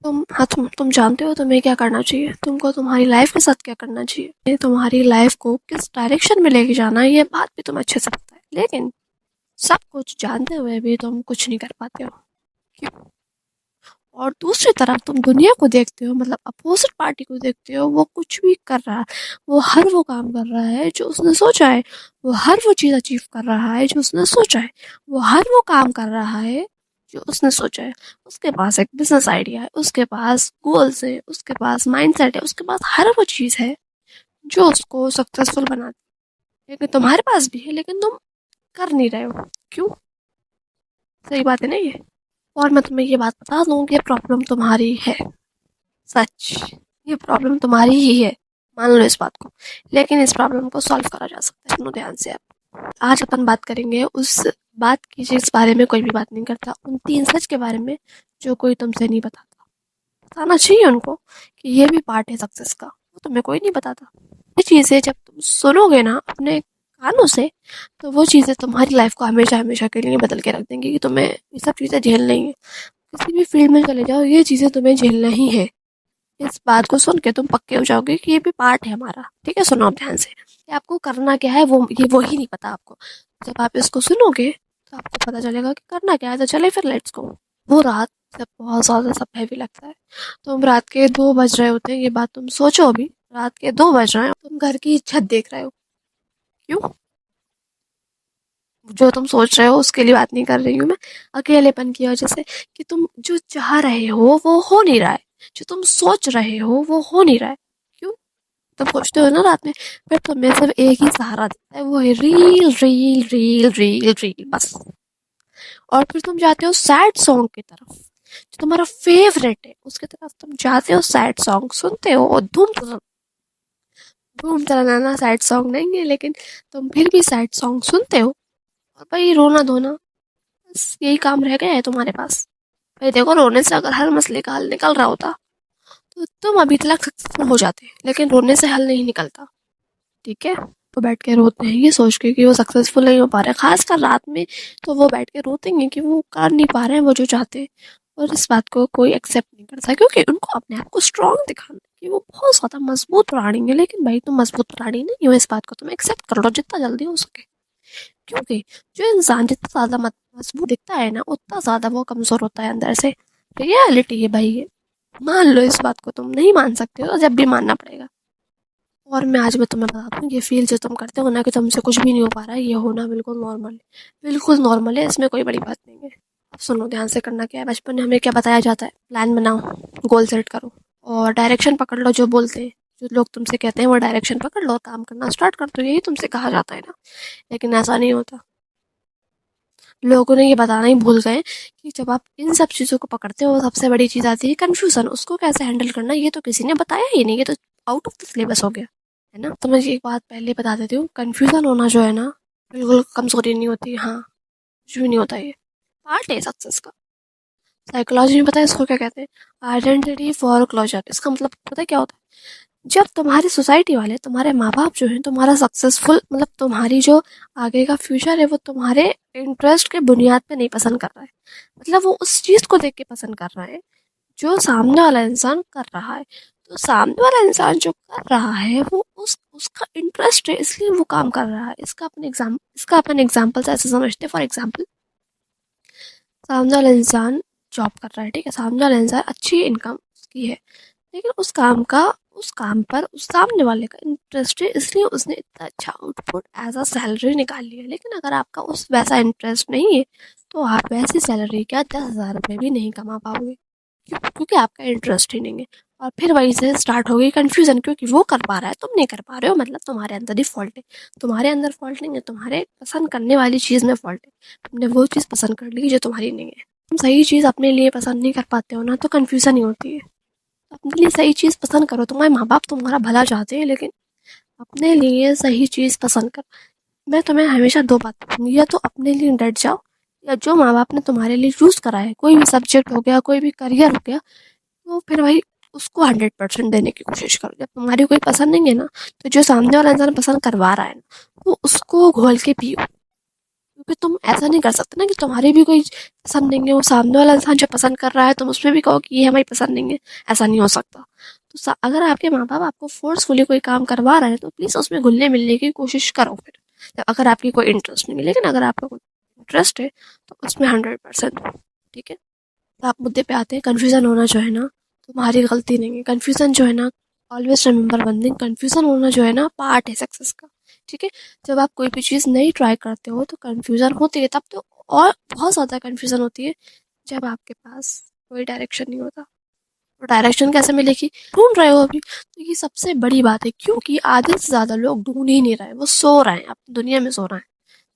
तुम जानते हो तुम्हें क्या करना चाहिए, तुमको तुम्हारी लाइफ के साथ क्या करना चाहिए, तुम्हारी लाइफ को किस डायरेक्शन में लेके जाना है, ये बात भी तुम्हें अच्छे से पता है। लेकिन सब कुछ जानते हुए भी तुम कुछ नहीं कर पाते हो। क्यों? और दूसरी तरफ तुम दुनिया को देखते हो, मतलब अपोजिट पार्टी को देखते हो, वो कुछ भी कर रहा है, वो हर वो काम कर रहा है जो उसने सोचा है, वो हर वो चीज़ अचीव कर रहा है जो उसने सोचा है, वो हर वो काम कर रहा है जो उसने सोचा है। उसके पास एक बिजनेस आइडिया है, उसके पास गोल्स है, उसके पास माइंडसेट है, उसके पास हर वो चीज़ है जो उसको सक्सेसफुल बनाती है। लेकिन तुम्हारे पास भी है, लेकिन तुम कर नहीं रहे हो। क्यों? सही बात है ना ये? और मैं तुम्हें ये बात बता दूं कि ये प्रॉब्लम तुम्हारी है। सच, ये प्रॉब्लम तुम्हारी ही है। मान लो इस बात को। लेकिन इस प्रॉब्लम को सॉल्व करा जा सकता है। सुनो ध्यान से आप। आज अपन बात करेंगे उस बात की जिस बारे में कोई भी बात नहीं करता, उन 3 सच के बारे में जो कोई तुमसे नहीं बताता। बताना चाहिए उनको कि ये भी पार्ट है सक्सेस का, वो तुम्हें कोई नहीं बताता। ये चीज़ें जब तुम सुनोगे ना अपने कानों से, तो वो चीज़ें तुम्हारी लाइफ को हमेशा हमेशा के लिए बदल के रख देंगी कि तुम्हें ये सब चीज़ें झेलनी है। किसी भी फील्ड में चले जाओ, ये चीज़ें तुम्हें झेलना ही है। इस बात को सुन के तुम पक्के हो जाओगे कि ये भी पार्ट है हमारा। ठीक है, सुनो आप ध्यान से कि आपको करना क्या है, वो ही नहीं पता आपको। जब आप इसको सुनोगे तो आपको पता चलेगा कि करना क्या है, तो चले फिर लेट्स गो। वो रात जब बहुत ज़्यादा सब हैवी लगता है, तुम रात के 2 बज रहे होते हैं, ये बात तुम सोचो अभी। रात के 2 बज रहे हैं, तुम घर की छत देख रहे हो। क्यों? जो तुम सोच रहे हो उसके लिए बात नहीं कर रही हूँ मैं, अकेलेपन की वजह से। कि तुम जो चाह रहे हो वो हो नहीं रहा है, जो तुम सोच रहे हो वो हो नहीं रहा है। क्यों? तुम सोचते हो ना रात में, फिर तुम्हें सिर्फ एक ही सहारा दिखता है, वो है reel reel reel reel reel, बस। और फिर तुम जाते हो सैड सॉन्ग की तरफ, जो तुम्हारा फेवरेट है उसकी तरफ तुम जाते हो, सैड सॉन्ग सुनते हो और धूम धूम तनाना। सैड सॉन्ग नहीं है, लेकिन तुम फिर भी सैड सॉन्ग सुनते हो। और भाई रोना धोना, बस यही काम रह गया है तुम्हारे पास। भाई देखो, रोने से अगर हर मसले का हल निकल रहा होता तो तुम अभी तक सक्सेसफुल हो जाते, लेकिन रोने से हल नहीं निकलता। ठीक है, वो बैठ के रोते हैं ये सोच के कि वो सक्सेसफुल नहीं हो पा रहे, खासकर रात में। तो वो बैठ के रोते हैं कि वो कर नहीं पा रहे हैं वो जो चाहते हैं। और इस बात को कोई एक्सेप्ट नहीं करता, क्योंकि उनको अपने आप को स्ट्रांग दिखाना है कि वो बहुत ज्यादा मजबूत प्राणी है। लेकिन भाई तुम मजबूत प्राणी नहीं हो, इस बात को तुम एक्सेप्ट कर लो जितना जल्दी हो सके। क्योंकि जो इंसान जितना ज्यादा मजबूत दिखता है ना, उतना ज्यादा वो कमजोर होता है अंदर से। रियलिटी है भाई ये। मान लो इस बात को, तुम नहीं मान सकते हो तो जब भी मानना पड़ेगा। और मैं तुम्हें बताता हूँ, ये फील जो तुम करते हो ना कि तुमसे कुछ भी नहीं हो पा रहा है, ये होना बिल्कुल नॉर्मल है। बिल्कुल नॉर्मल है, इसमें कोई बड़ी बात नहीं है। अब सुनो ध्यान से, करना क्या है। बचपन में हमें क्या बताया जाता है? प्लान बनाओ, गोल सेट करो और डायरेक्शन पकड़ लो। जो बोलते हैं, जो लोग तुमसे कहते हैं वो डायरेक्शन पकड़ लो, काम करना स्टार्ट कर दो, यही तुमसे कहा जाता है ना। लेकिन ऐसा नहीं होता। लोगों ने ये बताना ही भूल गए कि जब आप इन सब चीज़ों को पकड़ते हो, सबसे बड़ी चीज़ आती है कन्फ्यूज़न। उसको कैसे हैंडल करना, ये तो किसी ने बताया ही नहीं, ये तो आउट ऑफ द सिलेबस हो गया है ना। तो मैं एक बात पहले बता देती हूँ, कन्फ्यूज़न होना जो है ना, बिल्कुल कमज़ोरी नहीं होती। हाँ, कुछ भी नहीं होता, ये पार्ट है सक्सेस का। साइकोलॉजी में पता है इसको क्या कहते हैं? Identity for closure. इसका मतलब पता है क्या होता है? जब तुम्हारी सोसाइटी वाले, तुम्हारे माँ बाप जो हैं, तुम्हारा सक्सेसफुल मतलब तुम्हारी जो आगे का फ्यूचर है वो तुम्हारे इंटरेस्ट के बुनियाद पे नहीं पसंद कर रहा है, मतलब वो उस चीज़ को देख के पसंद कर रहा है जो सामने वाला इंसान कर रहा है। तो सामने वाला इंसान जो कर रहा है वो उसका इंटरेस्ट है, इसलिए वो काम कर रहा है। इसका अपन एग्जाम्पल ऐसे समझते हैं। फॉर एग्जाम्पल, सामने वाला इंसान जॉब कर रहा है, ठीक है, सामने वाला इंसान अच्छी इनकम उसकी है, लेकिन उस काम पर उस सामने वाले का इंटरेस्ट है, इसलिए उसने इतना अच्छा आउटपुट एज अ सैलरी निकाल लिया। लेकिन अगर आपका उस वैसा इंटरेस्ट नहीं है, तो आप वैसी सैलरी क्या 10,000 रुपये भी नहीं कमा पाओगे। क्योंकि आपका इंटरेस्ट ही नहीं है। और फिर वहीं से स्टार्ट हो गई कन्फ्यूजन, क्योंकि वो कर पा रहा है तुम नहीं कर पा रहे हो, मतलब तुम्हारे अंदर ही फॉल्ट है। तुम्हारे अंदर फॉल्ट नहीं है, तुम्हारे पसंद करने वाली चीज़ में फॉल्ट है। तुमने वो चीज़ पसंद कर ली जो तुम्हारी नहीं है। तुम सही चीज़ अपने लिए पसंद नहीं कर पाते हो ना, तो कन्फ्यूजन ही होती है। अपने लिए सही चीज़ पसंद करो। तुम्हारे माँ बाप तुम्हारा भला चाहते हैं, लेकिन अपने लिए सही चीज़ पसंद करो। मैं तुम्हें हमेशा 2 बात कहूँगी, या तो अपने लिए डट जाओ, या जो माँ बाप ने तुम्हारे लिए चूज़ करा है, कोई भी सब्जेक्ट हो गया, कोई भी करियर हो गया, तो फिर भाई उसको 100% देने की कोशिश करो। जब तुम्हारी कोई पसंद नहीं है ना, तो जो सामने वाला इंसान पसंद करवा रहा है ना, तो उसको घोल के पियो। भी तुम ऐसा नहीं कर सकते ना कि तुम्हारी भी कोई पसंद नहीं है, वो सामने वाला इंसान जो पसंद कर रहा है तुम उसमें भी कहो कि ये हमारी पसंद नहीं है। ऐसा नहीं हो सकता। तो अगर आपके माँ बाप आपको फोर्सफुली कोई काम करवा रहे हैं तो प्लीज़ उसमें घुलने मिलने की कोशिश करो फिर। अगर आपकी कोई इंटरेस्ट नहीं है, लेकिन अगर आपका कोई इंटरेस्ट है तो उसमें 100%। ठीक है। तो आप मुद्दे पे आते हैं, कन्फ्यूज़न होना जो है ना तुम्हारी गलती नहीं है। कन्फ्यूज़न जो है ना, always remember one thing, confusion होना जो है ना पार्ट है सक्सेस का। ठीक है। जब आप कोई भी चीज़ नई ट्राई करते हो तो कन्फ्यूज़न होती है, तब तो और बहुत ज़्यादा कन्फ्यूज़न होती है जब आपके पास कोई डायरेक्शन नहीं होता। तो डायरेक्शन कैसे मिलेगी? ढूंढ रहे हो अभी, तो ये सबसे बड़ी बात है, क्योंकि आधे से ज़्यादा लोग ढूंढ ही नहीं रहे, वो सो रहे हैं, अपनी दुनिया में सो रहे हैं।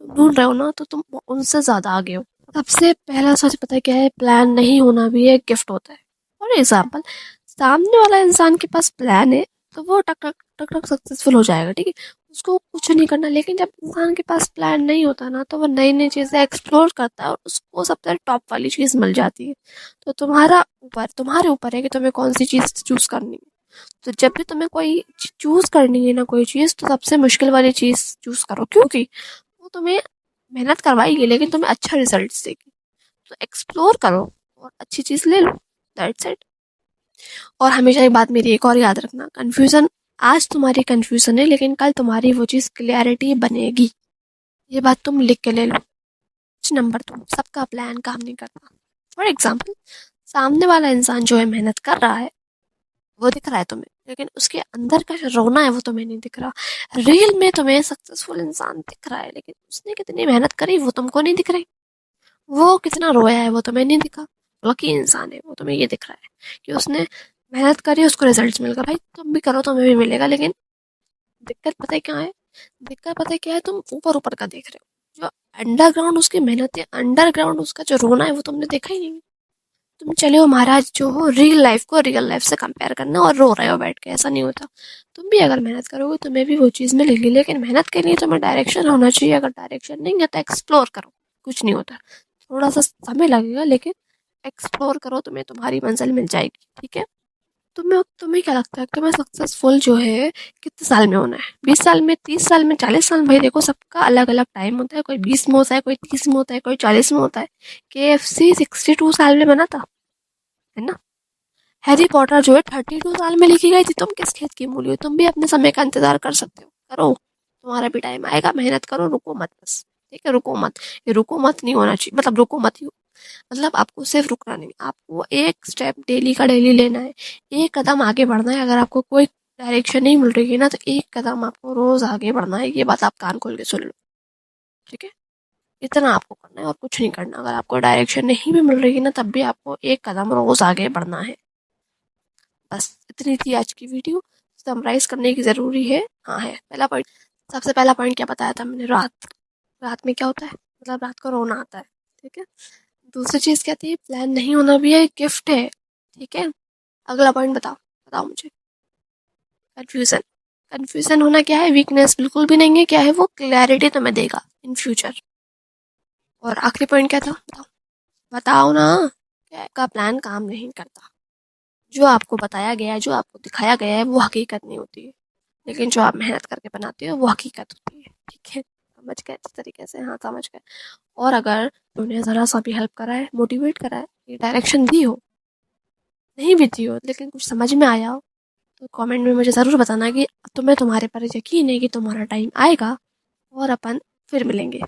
तुम ढूंढ रहे हो ना तो तुम उनसे ज़्यादा आगे हो। सबसे पहला सच पता है क्या है? प्लान नहीं होना भी एक गिफ्ट होता है। फॉर एग्जाम्पल, सामने वाला इंसान के पास प्लान है तो वो टक टक टक टक सक्सेसफुल हो जाएगा। ठीक है। उसको कुछ नहीं करना। लेकिन जब इंसान के पास प्लान नहीं होता ना तो वो नई नई चीज़ें एक्सप्लोर करता है और उसको सबसे टॉप वाली चीज़ मिल जाती है। तो तुम्हारे ऊपर है कि तुम्हें कौन सी चीज़ चूज़ करनी है। तो जब भी तुम्हें कोई चूज़ करनी है ना कोई चीज़, तो सबसे मुश्किल वाली चीज़ चूज़ करो, क्योंकि वो तुम्हें मेहनत करवाएगी लेकिन तुम्हें अच्छा रिजल्ट देगी। तो एक्सप्लोर करो और अच्छी चीज़ ले लो। That's it. और हमेशा एक बात मेरी एक और याद रखना, कन्फ्यूज़न आज तुम्हारी कन्फ्यूज़न है लेकिन कल तुम्हारी वो चीज़ क्लैरिटी बनेगी। ये बात तुम लिख के ले लो। नंबर 2, सबका प्लान काम नहीं करता। फॉर एग्जाम्पल, सामने वाला इंसान जो है मेहनत कर रहा है, वो दिख रहा है तुम्हें, लेकिन उसके अंदर का जो रोना है वो तुम्हें नहीं दिख रहा। रील में तुम्हें सक्सेसफुल इंसान दिख रहा है लेकिन उसने कितनी मेहनत करी वो तुमको नहीं दिख रही। वो कितना रोया है वो तुम्हें नहीं दिखा। लकी इंसान है वो, तुम्हें ये दिख रहा है कि उसने मेहनत करी, उसको रिजल्ट मिल गया। भाई तुम भी करो, तुम्हें भी मिलेगा। लेकिन दिक्कत पता है क्या है? दिक्कत पता है क्या है? तुम ऊपर ऊपर का देख रहे हो। जो अंडरग्राउंड उसकी मेहनत है, अंडरग्राउंड उसका जो रोना है वो तुमने देखा ही नहीं। तुम चले हो महाराज जो हो रियल लाइफ को रियल लाइफ से कंपेयर करना और रो रहे हो बैठ के। ऐसा नहीं होता। तुम भी अगर मेहनत करोगे तुम्हें भी वो चीज़ मिलेगी, लेकिन मेहनत के लिए तुम्हें डायरेक्शन होना चाहिए। अगर डायरेक्शन नहीं है तो एक्सप्लोर करो, कुछ नहीं होता। थोड़ा सा समय लगेगा लेकिन एक्सप्लोर करो, तुम्हें तुम्हारी मंजिल मिल जाएगी। ठीक है। तुम्हें क्या लगता है तुम्हें सक्सेसफुल जो है कितने साल में होना है? 20 साल में, 30 साल में, 40 साल में? भाई देखो, सबका अलग अलग टाइम होता है। कोई 20 में होता है, कोई 30 में होता है, कोई 40 में होता है। KFC 62 साल में बना था, है ना? हैरी पॉटर जो है 32 साल में लिखी गई थी। तुम किस खेत की मूली हो? तुम भी अपने समय का इंतजार कर सकते हो। करो, तुम्हारा भी टाइम आएगा। मेहनत करो, रुको मत बस। ठीक है, रुको मत। ये रुको मत नहीं होना चाहिए, मतलब रुको मत ही, मतलब आपको सिर्फ रुकना नहीं, आपको एक स्टेप डेली का डेली लेना है। एक कदम आगे बढ़ना है। अगर आपको कोई डायरेक्शन नहीं मिल रही है ना तो एक कदम आपको रोज आगे बढ़ना है। ये बात आप कान खोल के सुन लो। ठीक है। इतना आपको करना है और कुछ नहीं करना। अगर आपको डायरेक्शन नहीं भी मिल रही है ना तब भी आपको एक कदम रोज आगे बढ़ना है। बस इतनी थी आज की वीडियो। समराइज करने की ज़रूरी है। हाँ है। पहला पॉइंट, सबसे पहला पॉइंट क्या बताया था मैंने? रात। रात में क्या होता है? मतलब रात को रोना आता है। ठीक है। दूसरी चीज़ क्या थी? प्लान नहीं होना भी एक गिफ्ट है। ठीक है। अगला पॉइंट बताओ, बताओ मुझे। कन्फ्यूज़न। कन्फ्यूज़न होना क्या है? वीकनेस बिल्कुल भी नहीं है। क्या है वो? क्लैरिटी तुम्हें देगा इन फ्यूचर। और आखिरी पॉइंट क्या था? बताओ, बताओ ना। क्या का प्लान काम नहीं करता। जो आपको बताया गया है, जो आपको दिखाया गया है वो हकीकत नहीं होती है, लेकिन जो आप मेहनत करके बनाते हो वो हकीकत होती है। ठीक है। समझ गए इस तरीके से? हाँ, समझ गए। और अगर उन्हें ज़रा सा भी हेल्प करा है, मोटिवेट करा है, ये डायरेक्शन दी हो, नहीं भी दी हो लेकिन कुछ समझ में आया हो, तो कमेंट में मुझे ज़रूर बताना कि तुम्हें तुम्हारे पर यकीन है कि तुम्हारा टाइम आएगा और अपन फिर मिलेंगे।